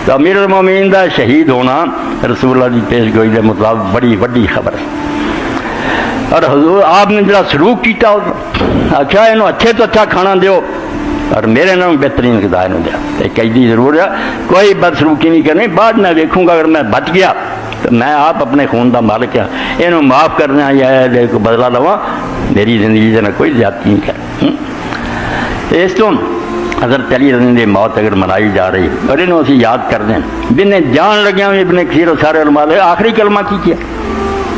تو امیر المومنین دا شہید ہونا رسول اللہ کی پیش گوئی کے مطابق بڑی وڈی خبر ہے۔ اور حضور آپ نے جڑا سلوک کیتا اچھا انہوں اچھے تو اچھا کھانا دیو اور میرے نام بہترین غذا انہوں دیا، ایک ایڈی ضرور ہے کوئی بد سلوکی نہیں کرنی، بعد میں دیکھوں گا اگر میں بچ گیا تو میں آپ اپنے خون دا مالک ہاں، انہوں معاف کرنا یا کو بدلہ لواں، میری زندگی سے کوئی زیادتی نہیں کر۔ اس تو حضرت علی رضی اللہ عنہ موت اگر منائی جا رہی اور انہوں اسی یاد کر دیں جن جان لگیا ابن کثیر اور سارے علماء آخری کلمہ کی کیا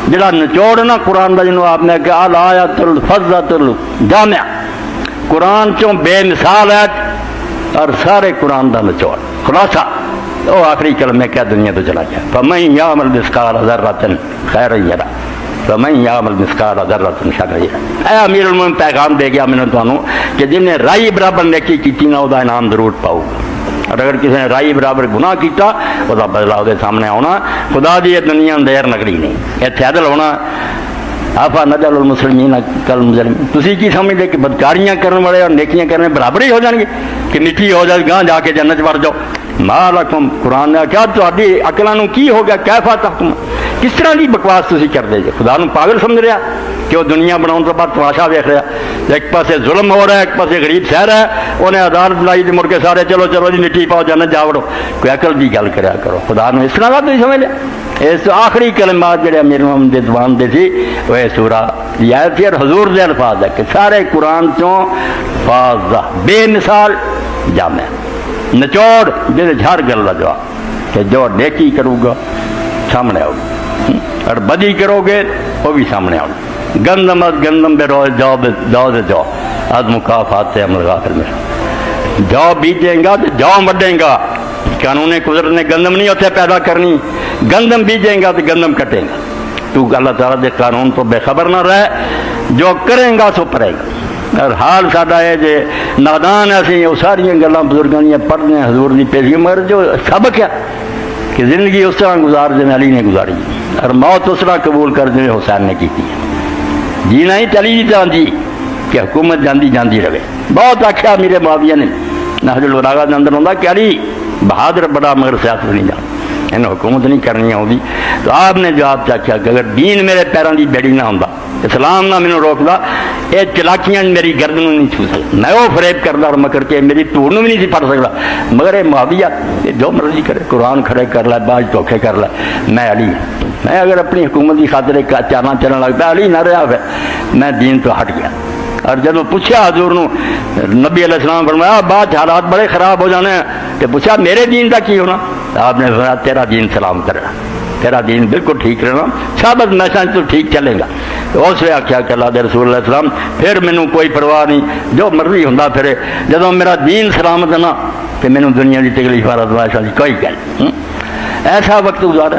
جڑا نچوڑ نا قرآن کا جنہوں آپ نے کہا الآیت الفضۃ الجامع، قرآن چوں بے مثال ہے اور سارے قرآن کا نچوڑ خلاصہ وہ آخری کلمے کیا دنیا تو چلا گیا، فمن یعمل مثقال ذرۃ خیرا یرہ فمن یعمل مثقال ذرۃ شرا یرہ۔ اے امیر المومنین پیغام دے گیا میں نے تمہیں کہ جن نے رائی برابر نیکی کی نا وہ انعام ضرور پاؤ گا، اور اگر کسی نے رائی برابر گناہ کیتا وہ بدلا وہ سامنے آنا۔ خدا دی یہ دنیا دیر نگری نہیں، اتنے عدل ہونا۔ آفا نجعل المسلمین کالمجرمین، تسی کی سمجھتے کہ بدکاریاں کرنے والے اور نیکیاں کرنے برابر ہی ہو جان گے کہ نٹھی ہو جائے گاں جا کے جنت وڑ جاؤ؟ ما لکم، قرآن نے کیا تہاڈی عقلاں نوں کی ہو گیا؟ کیفا تحکم، کس طرح کی بکواس تسی کرتے جے؟ خدا نوں پاگل سمجھ رہا کہ وہ دنیا بناؤن تو بعد تماشا ویکھ رہا، ایک پاسے ظلم ہو رہا ہے ایک پاسے غریب سہ رہا ہے، انہیں عدالت لائی تو مڑ کے سارے چلو چلو جی نٹھی پاؤ جنت جا وڑو۔ کوئی عقل دی گل کریا کرو، خدا نوں اس طرح کا تسی سمجھ لیا؟ اس آخری کلمات جڑے امیر محمد دی زبان دے سی وہ سورہ یہ آیت تھی اور حضور دے الفاظ ہے کہ سارے قرآن چوں فاضہ بے مثال جامع نچوڑ جیسے جھاڑ گل لگا کہ جو نیکی کرو گا سامنے آؤ اور بدی کرو گے وہ بھی سامنے آؤ۔ گندم از گندم بے روز جاؤ جاؤ از مکافات سے عمل غافل میں جاؤ بیجیں گا تو جاؤ وڈیں گا، قانون قدرت نے گندم نہیں اتنے پیدا کرنی، گندم بیجیں گا تو گندم کٹیں گا۔ تو اللہ تعالیٰ دے قانون تو بے خبر نہ رہے، جو کریں گا سو پڑے گا۔ اور حال ساڈا ہے جے نادان اسی وہ ساری گلاں بزرگاں دیاں پڑھنے ہیں حضور دی پیشی، مگر جو سبق ہے کہ زندگی اس طرح گزار جویں علی نے گزاری اور موت اس طرح قبول کر جویں حسین نے کی ہے۔ جینا ہی چلی جی جاندی کہ حکومت جاندی جاندی رہے۔ بہت آخیا میرے معاویہ نے نہج البلاغہ کے اندر ہوندا کہ علی بہادر بڑا مگر سیاست نہیں جان، انہیں حکومت نہیں کرنی آؤں۔ تو آپ نے جواب چاہیا کہ اگر دین میرے پیروں کی بیڑی نہ ہوں، اسلام نہ مینوں روکدا، یہ چلاکیاں میری گردن نہیں چھو سکتی، میں وہ فریب کردا اور مکر کے میری دھور بھی نہیں سی پڑ سکتا، مگر یہ معاویہ یہ جو مرضی کرے، قرآن کھڑے کر لے باج دھوکھے کر لے، میں علی ہوں۔ میں اگر اپنی حکومت کی خاطر ایک چالنا چلنے لگتا علی نہ رہا ہے، میں دین تو ہٹ گیا۔ اور جب پوچھا حضور نو نبی علیہ السلام فرمایا بعد حالات بڑے خراب ہو جانے ہیں، کہ پوچھا میرے دین کا کی ہونا؟ آپ نے فرمایا تیرا دین سلام کرنا، تیرا دین بالکل ٹھیک رہنا، شابت میسا تو ٹھیک چلے گا۔ اس نے آخیا کہ اللہ دے رسول علیہ السلام پھر مینوں کوئی پرواہ نہیں، جو مرضی ہوں پھرے، جدو میرا دین سلامت ہے نا کہ مینوں دنیا کی تکلیف اور ازمائشاں دی کوئی گل۔ ایسا وقت گزارا